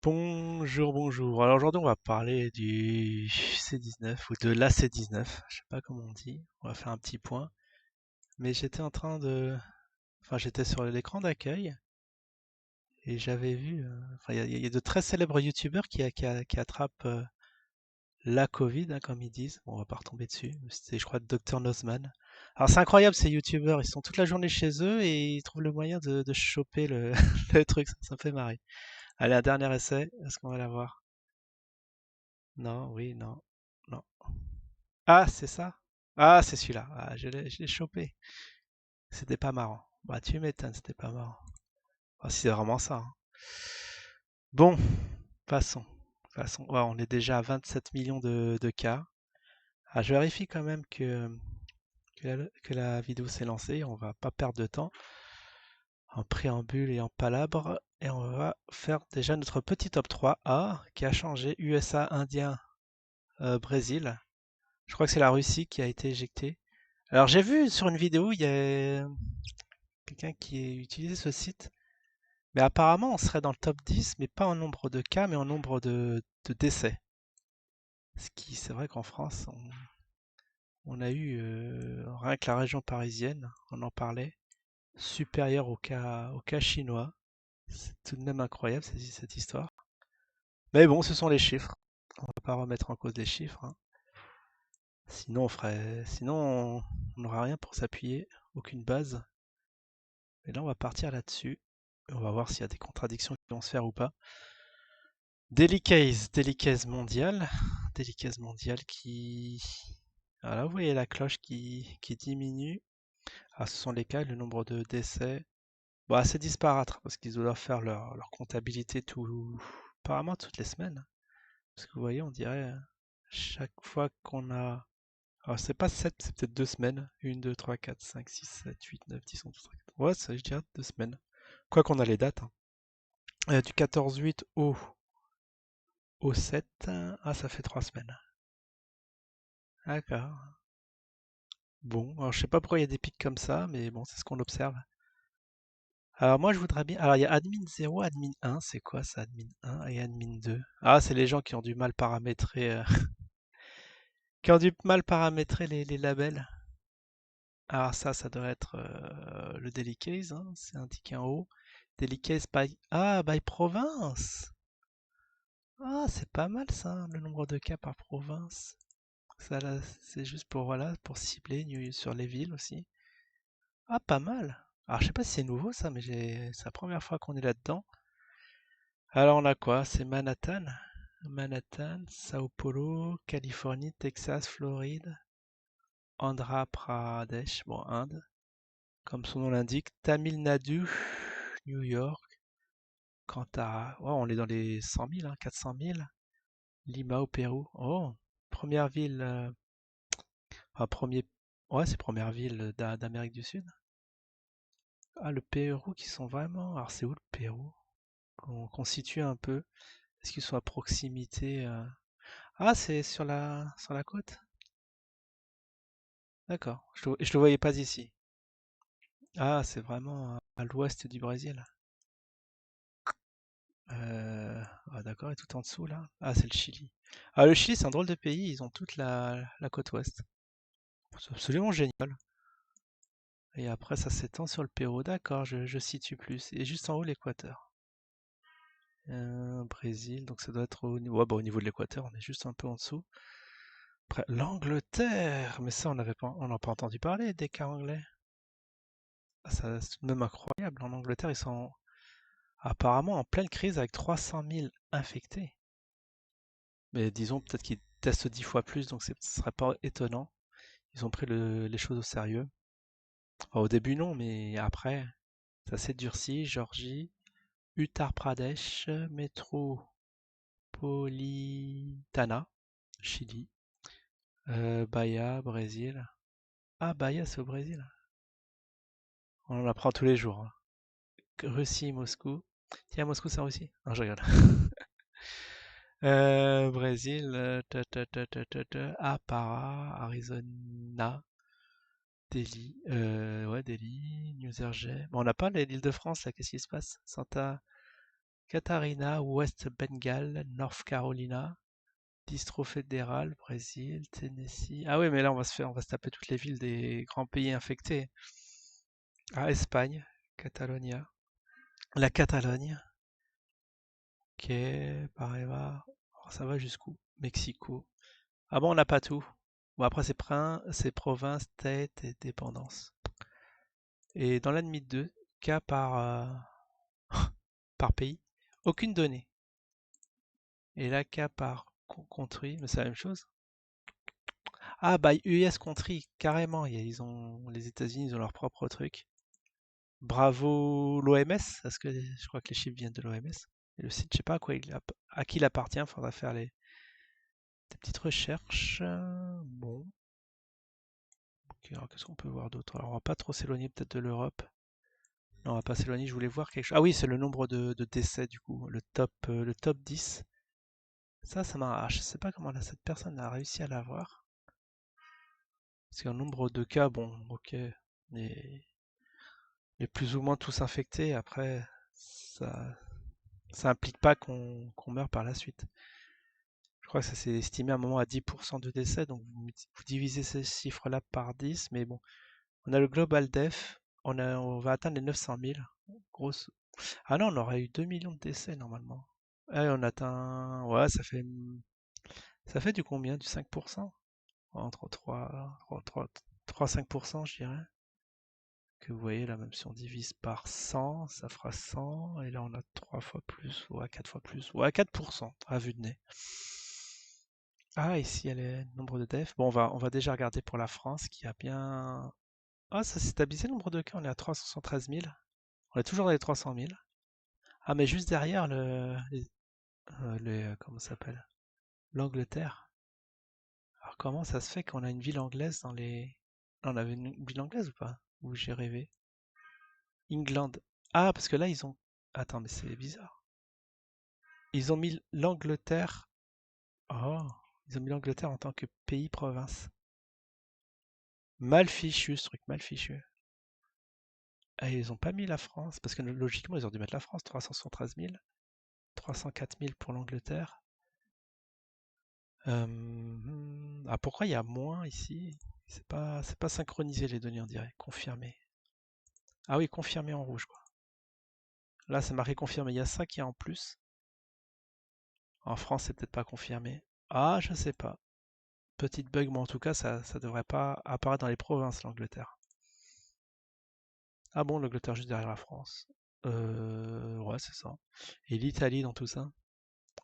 Bonjour, bonjour. Alors aujourd'hui, on va parler du C19 ou de la C19. Je sais pas comment on dit. On va faire un petit point. Mais j'étais en train de, enfin, j'étais sur l'écran d'accueil et j'avais vu, enfin, il y a de très célèbres youtubeurs qui attrapent la Covid, hein, comme ils disent. Bon, on va pas retomber dessus. C'était, je crois, Dr Nozman. Alors c'est incroyable ces youtubeurs. Ils sont toute la journée chez eux et ils trouvent le moyen de choper le, le truc. Ça me fait marrer. Allez, un dernier essai. Est-ce qu'on va l'avoir? Non, oui, non, non. Ah, c'est ça? Ah, c'est celui-là. Ah, je l'ai chopé. C'était pas marrant. Bah, tu m'étonnes, c'était pas marrant. Ah, si c'est vraiment ça, hein. Bon, passons. Passons. Ouais, on est déjà à 27 millions de cas. Ah, je vérifie quand même que la vidéo s'est lancée. On va pas perdre de temps en préambule et en palabre. Et on va faire déjà notre petit top 3A qui a changé USA, Indien, Brésil. Je crois que c'est la Russie qui a été éjectée. Alors j'ai vu sur une vidéo, il y a quelqu'un qui a utilisé ce site, mais apparemment on serait dans le top 10, mais pas en nombre de cas, mais en nombre de décès. Ce qui, c'est vrai qu'en France, on a eu, rien que la région parisienne, on en parlait, supérieur au cas chinois. C'est tout de même incroyable cette histoire. Mais bon, ce sont les chiffres. On va pas remettre en cause les chiffres, hein. Sinon on n'aura rien pour s'appuyer, aucune base. Et là, on va partir là-dessus. On va voir s'il y a des contradictions qui vont se faire ou pas. Daily case mondiale. Daily case mondiale qui... Voilà, vous voyez la cloche qui diminue. Ah, ce sont les cas, le nombre de décès. Bon, assez disparate, parce qu'ils doivent faire leur comptabilité apparemment toutes les semaines. Parce que vous voyez, on dirait chaque fois qu'on a... Alors, c'est pas 7, c'est peut-être 2 semaines. 1, 2, 3, 4, 5, 6, 7, 8, 9, 10, 11, 12, 13, 14. Ouais, ça, je dirais 2 semaines. Quoi qu'on a les dates, hein. Du 14-8 au 7. Ah, ça fait 3 semaines. D'accord. Bon, alors je sais pas pourquoi il y a des pics comme ça, mais bon, c'est ce qu'on observe. Alors moi, je voudrais bien... Alors, il y a admin 0, admin 1. C'est quoi ça, admin 1 et admin 2? Ah, c'est les gens qui ont du mal paramétrer, qui ont du mal paramétrer les labels. Alors ça doit être le daily case, hein, c'est indiqué en haut. Daily case by... Ah, by province. Ah, c'est pas mal ça, le nombre de cas par province. Ça, là, c'est juste pour, voilà, pour cibler sur les villes aussi. Ah, pas mal. Alors, je sais pas si c'est nouveau ça, mais c'est la première fois qu'on est là-dedans. Alors, on a quoi? C'est Manhattan. Manhattan, Sao Paulo, Californie, Texas, Floride, Andhra Pradesh, bon, Inde, comme son nom l'indique, Tamil Nadu, New York, Kantara. Oh, on est dans les 100 000, hein, 400 000. Lima au Pérou. Oh, première ville, enfin, premier, ouais, c'est première ville d'Amérique du Sud. Ah, le Pérou qui sont vraiment. Alors, c'est où le Pérou? Qu'on situe un peu. Est-ce qu'ils sont à proximité? Ah, c'est sur la côte? D'accord. Je le voyais pas ici. Ah, c'est vraiment à l'ouest du Brésil. Ah, d'accord. Et tout en dessous, là? Ah, c'est le Chili. Ah, le Chili, c'est un drôle de pays. Ils ont toute la côte ouest. C'est absolument génial. Et après, ça s'étend sur le Pérou. D'accord, je situe plus. Et juste en haut, l'Équateur. Brésil, donc ça doit être ouais, bah, au niveau de l'Équateur, on est juste un peu en dessous. Après, l'Angleterre, mais ça, on n'a pas entendu parler des cas anglais. Ah, ça, c'est tout de même incroyable. En Angleterre, ils sont apparemment en pleine crise avec 300 000 infectés. Mais disons peut-être qu'ils testent 10 fois plus, donc ce serait pas étonnant. Ils ont pris les choses au sérieux. Enfin, au début, non, mais après, ça s'est durci. Georgie, Uttar Pradesh, Métropolitana, Chili, Bahia, Brésil. Ah, Bahia, c'est au Brésil. On en apprend tous les jours, hein. Russie, Moscou. Tiens, Moscou, c'est en Russie? Non, je rigole. Brésil, ah, Para, Arizona, Delhi, ouais, Delhi, New Jersey. Bon, on n'a pas l'île de France, là, qu'est-ce qui se passe? Santa Catarina, West Bengal, North Carolina, Distro fédéral, Brésil, Tennessee. Ah oui, mais là on va se taper toutes les villes des grands pays infectés. Ah, Espagne, Catalonia, la Catalogne, ok, Paraíba. Oh, ça va jusqu'où? Mexico. Ah bon, on n'a pas tout. Bon, après c'est province, state et dépendance. Et dans l'admis 2, cas par pays, aucune donnée. Et là, cas par country, mais c'est la même chose. Ah bah US country, carrément. Les États-Unis, ils ont leur propre truc. Bravo l'OMS, parce que je crois que les chiffres viennent de l'OMS. Et le site, je sais pas à qui il appartient, il faudra faire des petites recherches. Bon, ok, alors qu'est-ce qu'on peut voir d'autre? Alors on va pas trop s'éloigner peut-être de l'Europe. Non, on va pas s'éloigner, je voulais voir quelque chose. Ah oui, c'est le nombre de décès du coup, le top 10. Ça m'arrache. Je sais pas comment cette personne a réussi à l'avoir. Parce qu'un nombre de cas, bon, ok, mais, mais plus ou moins tous infectés, après, ça, ça implique pas qu'on meurt par la suite. Je crois que ça s'est estimé à un moment à 10% de décès, donc vous divisez ces chiffres-là par 10, mais bon. On a le Global Death, on va atteindre les 900 000. Grosse. Ah non, on aurait eu 2 millions de décès normalement. Ouais, on atteint. Ouais, ça fait du combien? Du 5%? Entre 3 5%, je dirais. Que vous voyez là, même si on divise par 100, ça fera 100. Et là, on a 3 fois plus, ou à 4 fois plus, ou à 4% à vue de nez. Ah, ici, elle est le nombre de deaths. Bon, on va déjà regarder pour la France qui a bien. Ah, ça s'est stabilisé le nombre de cas, on est à 373 000. On est toujours dans les 300 000. Ah, mais juste derrière comment ça s'appelle? L'Angleterre. Alors, comment ça se fait qu'on a une ville anglaise dans les. On avait une ville anglaise ou pas? Ou j'ai rêvé? England. Ah, parce que là, ils ont. Attends, mais c'est bizarre. Ils ont mis l'Angleterre. Oh, ils ont mis l'Angleterre en tant que pays-province. Mal fichu, ce truc, mal fichu. Ah, ils ont pas mis la France, parce que logiquement, ils ont dû mettre la France, 373 000, 304 000 pour l'Angleterre. Ah, pourquoi il y a moins ici? C'est pas synchronisé les données, on dirait. Confirmé. Ah oui, confirmé en rouge, quoi. Là, c'est marqué confirmé. Il y a ça qui est en plus. En France, c'est peut-être pas confirmé. Ah, je sais pas. Petite bug, mais en tout cas, ça devrait pas apparaître dans les provinces, l'Angleterre. Ah bon, l'Angleterre juste derrière la France. Ouais, c'est ça. Et l'Italie dans tout ça?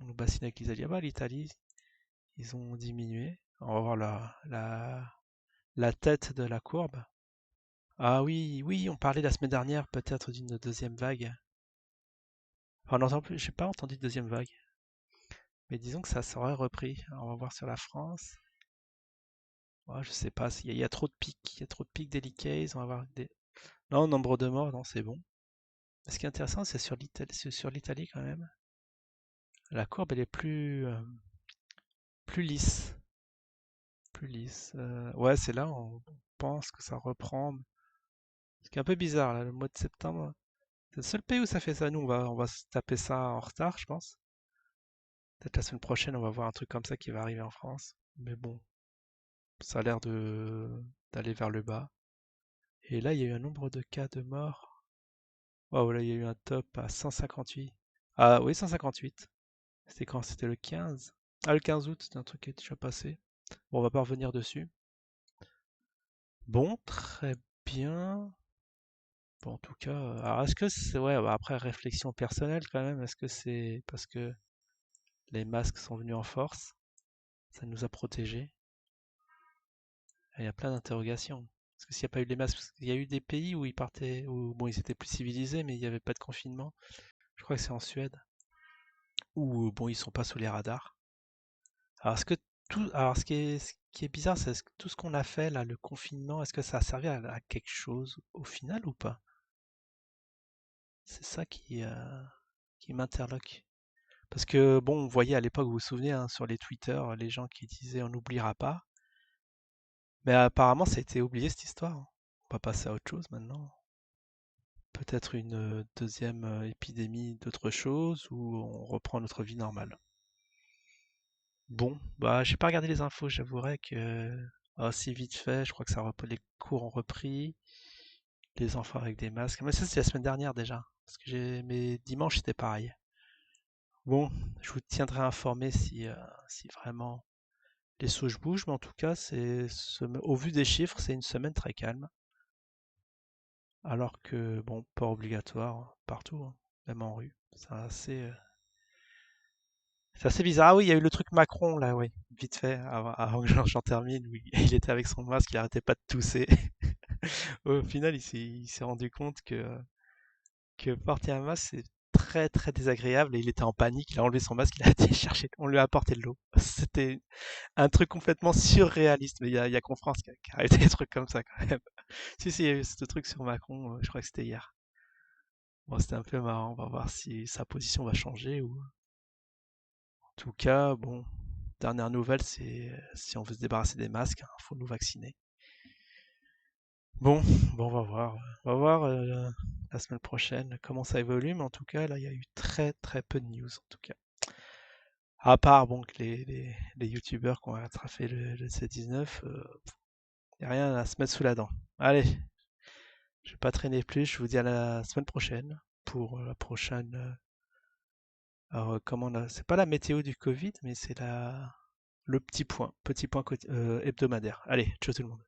On nous bassine avec l'Italie. Ah bah, l'Italie, ils ont diminué. On va voir la tête de la courbe. Ah oui, oui, on parlait la semaine dernière peut-être d'une deuxième vague. Enfin, on n'entend plus, j'ai pas entendu de deuxième vague. Mais disons que ça serait repris. Alors, on va voir sur la France. Ouais, je sais pas, il y a trop de pics. Il y a trop de pics délicats. On va voir des. Non, nombre de morts, non, c'est bon. Ce qui est intéressant, c'est sur l'Italie quand même. La courbe, elle est plus lisse. Plus lisse. Ouais, c'est là où on pense que ça reprend. Ce qui est un peu bizarre, là, le mois de septembre. C'est le seul pays où ça fait ça. Nous, on va se taper ça en retard, je pense. Peut-être la semaine prochaine, on va voir un truc comme ça qui va arriver en France. Mais bon, ça a l'air d'aller vers le bas. Et là, il y a eu un nombre de cas de morts. Waouh, là, il y a eu un top à 158. Ah oui, 158. C'était quand? C'était le 15. Ah, le 15 août, c'était un truc qui est déjà passé. Bon, on va pas revenir dessus. Bon, très bien. Bon, en tout cas, alors est-ce que c'est, ouais, bah après réflexion personnelle quand même, est-ce que c'est parce que les masques sont venus en force, ça nous a protégés? Il y a plein d'interrogations. Parce que s'il n'y a pas eu les masques, parce qu'il y a eu des pays où ils partaient, où bon, ils étaient plus civilisés, mais il n'y avait pas de confinement. Je crois que c'est en Suède, où bon, ils sont pas sous les radars. Alors, ce qui est bizarre, c'est est-ce que tout ce qu'on a fait là, le confinement, est-ce que ça a servi à quelque chose au final ou pas? C'est ça qui m'interloque. Parce que bon, on voyait à l'époque, vous vous souvenez, hein, sur les Twitter, les gens qui disaient on n'oubliera pas. Mais apparemment, ça a été oublié cette histoire, hein. On va passer à autre chose maintenant. peut-être une deuxième épidémie d'autre chose ou on reprend notre vie normale. Bon, bah j'ai pas regardé les infos, j'avouerai que assez vite fait, je crois que les cours ont repris, les enfants avec des masques. Mais ça c'est la semaine dernière déjà, parce que mes dimanches c'était pareil. Bon, je vous tiendrai informé si vraiment les souches bougent, mais en tout cas, au vu des chiffres, c'est une semaine très calme. Alors que, bon, pas obligatoire partout, hein, même en rue. C'est assez bizarre. Ah oui, il y a eu le truc Macron, là, oui, vite fait, avant que j'en termine. Oui, il était avec son masque, il arrêtait pas de tousser. Au final, il s'est rendu compte que porter un masque, c'est très, très désagréable. Et il était en panique, il a enlevé son masque, il a été chercher, on lui a apporté de l'eau. C'était un truc complètement surréaliste. Mais il y a qu'en France qui a arrêté des trucs comme ça, quand même. Si, si, il y a eu ce truc sur Macron, je crois que c'était hier. Bon, c'était un peu marrant. On va voir si sa position va changer ou. En tout cas, bon, dernière nouvelle, c'est si on veut se débarrasser des masques, il faut nous vacciner. Bon, bon, on va voir la semaine prochaine comment ça évolue, mais en tout cas, là, il y a eu très très peu de news, en tout cas. À part, bon, que les youtubeurs qui ont rattrapé le C19, il n'y a rien à se mettre sous la dent. Allez, je vais pas traîner plus, je vous dis à la semaine prochaine pour la prochaine. Alors, c'est pas la météo du Covid, mais c'est le petit point hebdomadaire. Allez, ciao tout le monde.